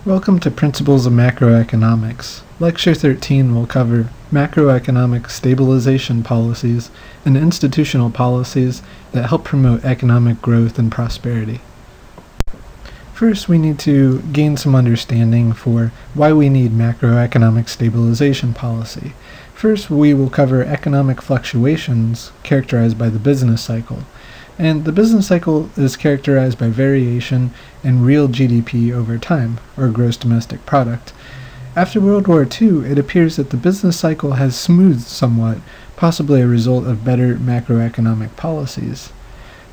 Welcome to Principles of Macroeconomics. Lecture 13 will cover macroeconomic stabilization policies and institutional policies that help promote economic growth and prosperity. First, we need to gain some understanding for why we need macroeconomic stabilization policy. First, we will cover economic fluctuations characterized by the business cycle. And the business cycle is characterized by variation in real GDP over time, or gross domestic product. After World War II, it appears that the business cycle has smoothed somewhat, possibly a result of better macroeconomic policies.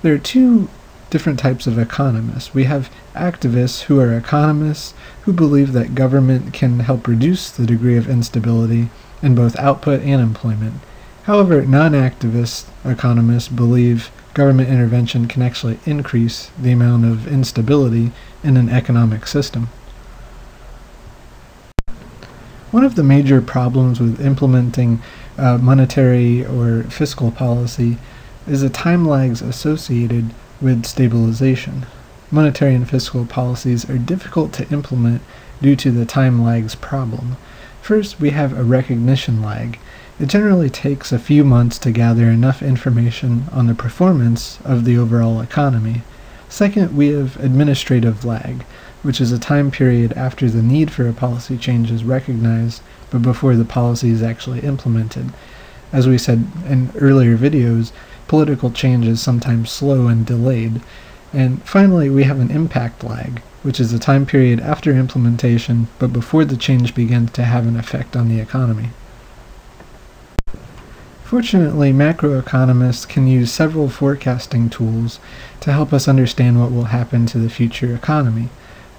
There are two different types of economists. We have activists who are economists who believe that government can help reduce the degree of instability in both output and employment. However, non-activist economists believe government intervention can actually increase the amount of instability in an economic system. One of the major problems with implementing monetary or fiscal policy is the time lags associated with stabilization. Monetary and fiscal policies are difficult to implement due to the time lags problem. First, we have a recognition lag. It generally takes a few months to gather enough information on the performance of the overall economy. Second, we have administrative lag, which is a time period after the need for a policy change is recognized, but before the policy is actually implemented. As we said in earlier videos, political change is sometimes slow and delayed. And finally, we have an impact lag, which is a time period after implementation, but before the change begins to have an effect on the economy. Fortunately, macroeconomists can use several forecasting tools to help us understand what will happen to the future economy.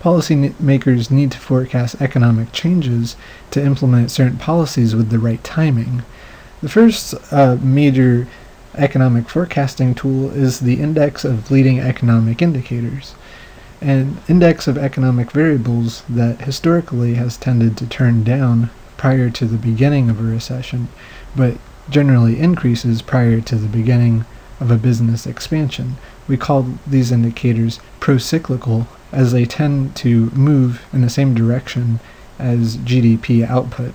Policymakers need to forecast economic changes to implement certain policies with the right timing. The first major economic forecasting tool is the Index of Leading Economic Indicators, an index of economic variables that historically has tended to turn down prior to the beginning of a recession, but generally increases prior to the beginning of a business expansion. We call these indicators pro-cyclical, as they tend to move in the same direction as GDP output.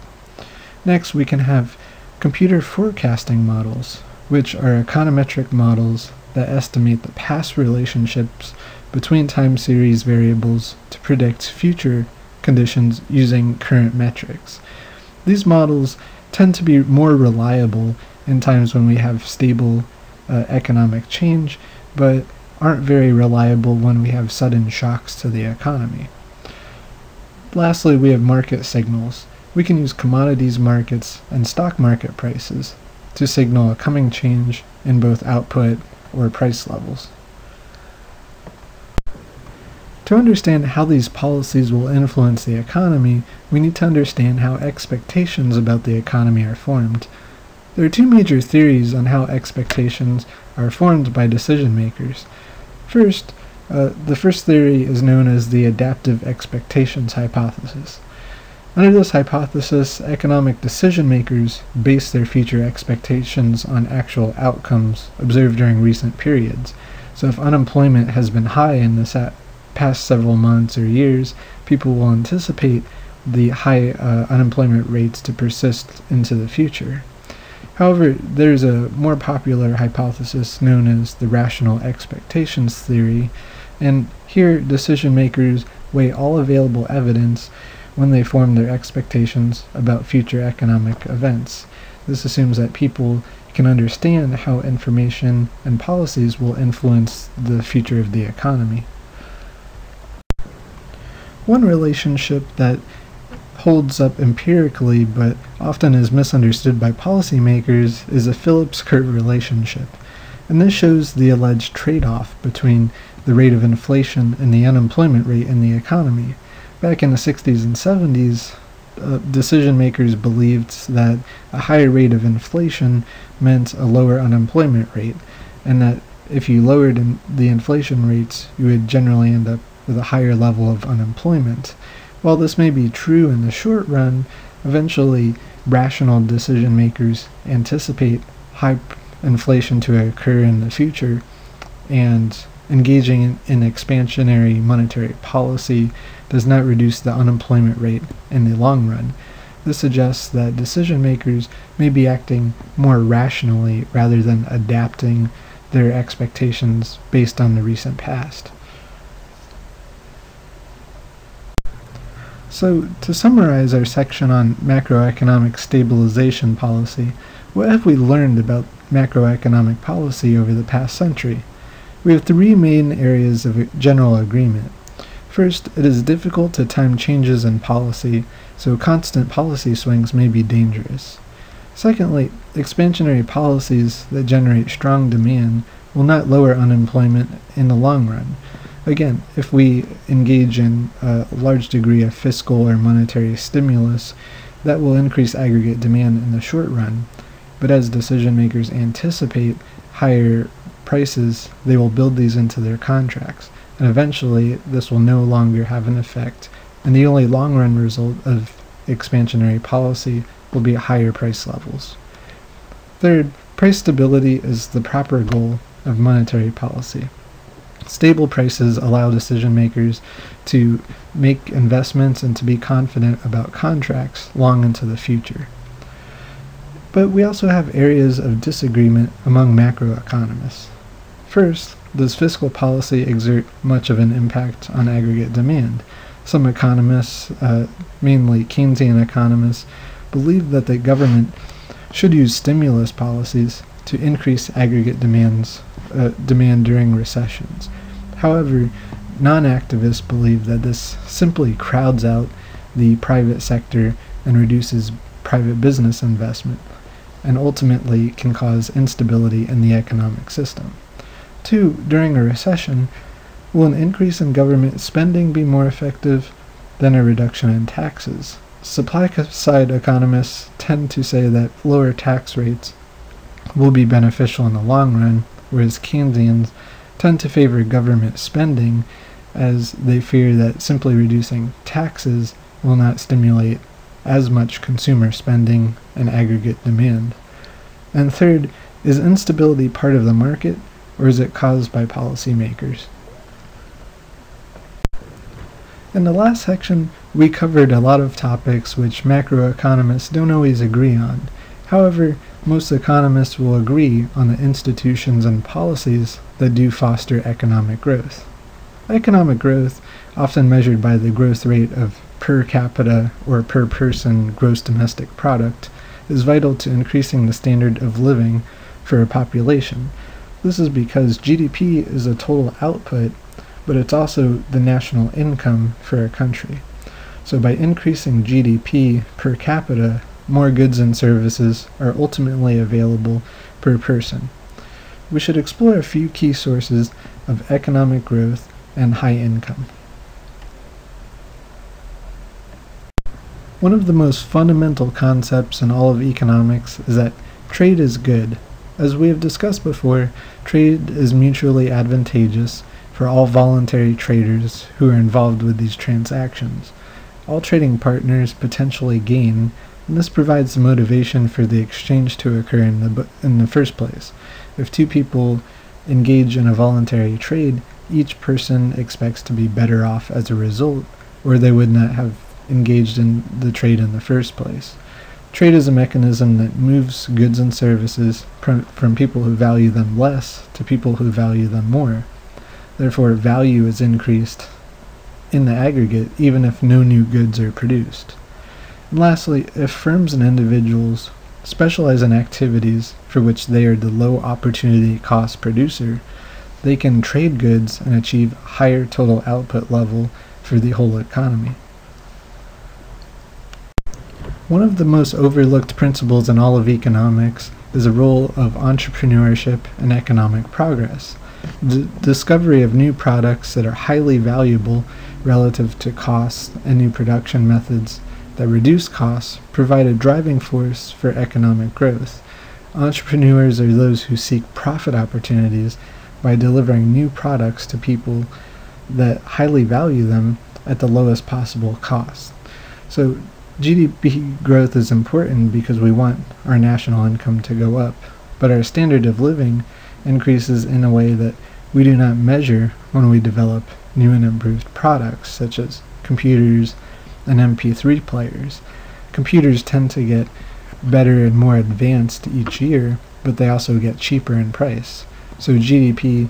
Next, we can have computer forecasting models, which are econometric models that estimate the past relationships between time series variables to predict future conditions using current metrics. These models tend to be more reliable in times when we have stable economic change, but aren't very reliable when we have sudden shocks to the economy. Lastly, we have market signals. We can use commodities markets and stock market prices to signal a coming change in both output or price levels. To understand how these policies will influence the economy, we need to understand how expectations about the economy are formed. There are two major theories on how expectations are formed by decision makers. First, the first theory is known as the adaptive expectations hypothesis. Under this hypothesis, economic decision makers base their future expectations on actual outcomes observed during recent periods. So if unemployment has been high in the past several months or years, people will anticipate the high unemployment rates to persist into the future. However, there's a more popular hypothesis known as the rational expectations theory, and here decision makers weigh all available evidence when they form their expectations about future economic events. This assumes that people can understand how information and policies will influence the future of the economy. One relationship that holds up empirically but often is misunderstood by policymakers is a Phillips curve relationship, and this shows the alleged trade-off between the rate of inflation and the unemployment rate in the economy. Back in the 60s and 70s, decision makers believed that a higher rate of inflation meant a lower unemployment rate, and that if you lowered the inflation rates, you would generally end up with a higher level of unemployment. While this may be true in the short run, eventually rational decision makers anticipate high inflation to occur in the future, and engaging in expansionary monetary policy does not reduce the unemployment rate in the long run. This suggests that decision makers may be acting more rationally rather than adapting their expectations based on the recent past. So, to summarize our section on macroeconomic stabilization policy, what have we learned about macroeconomic policy over the past century? We have three main areas of general agreement. First, it is difficult to time changes in policy, so constant policy swings may be dangerous. Secondly, expansionary policies that generate strong demand will not lower unemployment in the long run. Again, if we engage in a large degree of fiscal or monetary stimulus, that will increase aggregate demand in the short run, but as decision makers anticipate higher prices, they will build these into their contracts, and eventually this will no longer have an effect, and the only long-run result of expansionary policy will be higher price levels. Third, price stability is the proper goal of monetary policy. Stable prices allow decision makers to make investments and to be confident about contracts long into the future. But we also have areas of disagreement among macroeconomists. First, does fiscal policy exert much of an impact on aggregate demand? Some economists, mainly Keynesian economists, believe that the government should use stimulus policies to increase aggregate demand during recessions. However, non-activists believe that this simply crowds out the private sector and reduces private business investment, and ultimately can cause instability in the economic system. Two, during a recession, will an increase in government spending be more effective than a reduction in taxes? Supply-side economists tend to say that lower tax rates will be beneficial in the long run, whereas Keynesians tend to favor government spending as they fear that simply reducing taxes will not stimulate as much consumer spending and aggregate demand. And third, is instability part of the market, or is it caused by policymakers? In the last section, we covered a lot of topics which macroeconomists don't always agree on. However, most economists will agree on the institutions and policies that do foster economic growth. Economic growth, often measured by the growth rate of per capita or per person gross domestic product, is vital to increasing the standard of living for a population. This is because GDP is a total output, but it's also the national income for a country. So by increasing GDP per capita, more goods and services are ultimately available per person. We should explore a few key sources of economic growth and high income. One of the most fundamental concepts in all of economics is that trade is good. As we have discussed before, trade is mutually advantageous for all voluntary traders who are involved with these transactions. All trading partners potentially gain, and this provides the motivation for the exchange to occur in the first place. If two people engage in a voluntary trade, each person expects to be better off as a result, or they would not have engaged in the trade in the first place. Trade is a mechanism that moves goods and services from people who value them less to people who value them more. Therefore, value is increased in the aggregate even if no new goods are produced. And lastly, if firms and individuals specialize in activities for which they are the low opportunity cost producer, they can trade goods and achieve higher total output level for the whole economy. One of the most overlooked principles in all of economics is the role of entrepreneurship in economic progress. The discovery of new products that are highly valuable relative to costs and new production methods that reduce costs provide a driving force for economic growth. Entrepreneurs are those who seek profit opportunities by delivering new products to people that highly value them at the lowest possible cost. So GDP growth is important because we want our national income to go up, but our standard of living increases in a way that we do not measure when we develop new and improved products, such as computers and MP3 players. Computers tend to get better and more advanced each year, but they also get cheaper in price. So GDP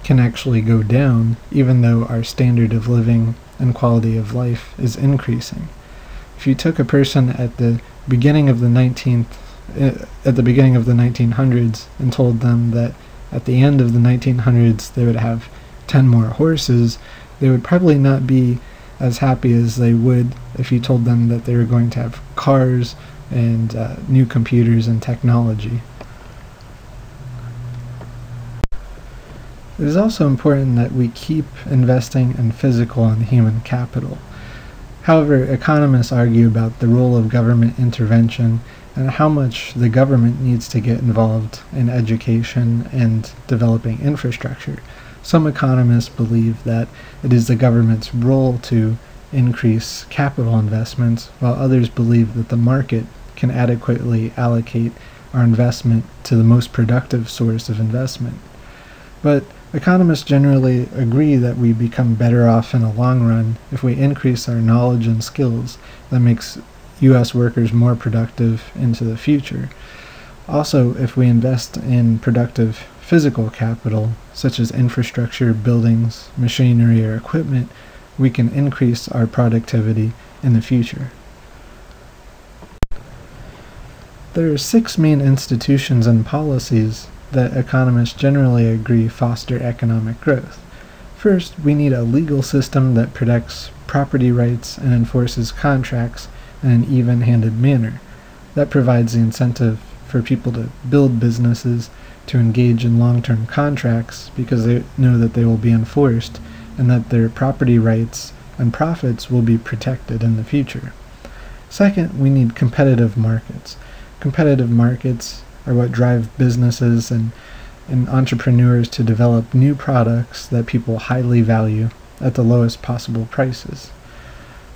can actually go down even though our standard of living and quality of life is increasing. If you took a person at the beginning of the 1900s and told them that at the end of the 1900s they would have 10 more horses, they would probably not be as happy as they would if you told them that they were going to have cars and new computers and technology. It is also important that we keep investing in physical and human capital. However, economists argue about the role of government intervention and how much the government needs to get involved in education and developing infrastructure. Some economists believe that it is the government's role to increase capital investments, while others believe that the market can adequately allocate our investment to the most productive source of investment. But economists generally agree that we become better off in the long run if we increase our knowledge and skills that makes U.S. workers more productive into the future. Also, if we invest in productive physical capital, such as infrastructure, buildings, machinery, or equipment, we can increase our productivity in the future. There are 6 main institutions and policies that economists generally agree foster economic growth. First, we need a legal system that protects property rights and enforces contracts in an even-handed manner. That provides the incentive for people to build businesses, to engage in long-term contracts because they know that they will be enforced and that their property rights and profits will be protected in the future. Second, we need competitive markets. Competitive markets are what drive businesses and entrepreneurs to develop new products that people highly value at the lowest possible prices.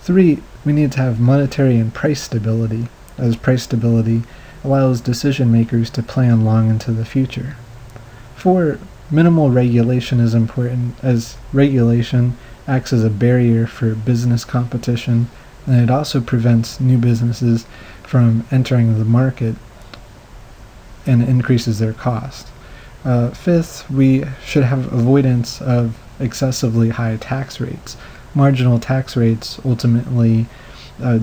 3, we need to have monetary and price stability, as price stability allows decision makers to plan long into the future. 4, minimal regulation is important, as regulation acts as a barrier for business competition, and it also prevents new businesses from entering the market and increases their cost. 5th, we should have avoidance of excessively high tax rates. Marginal tax rates ultimately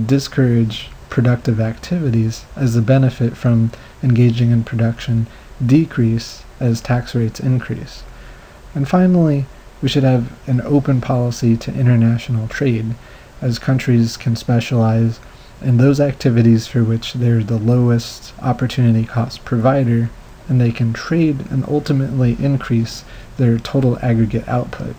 discourage productive activities, as the benefit from engaging in production decrease as tax rates increase. And finally, we should have an open policy to international trade, as countries can specialize in those activities for which they're the lowest opportunity cost provider, and they can trade and ultimately increase their total aggregate output.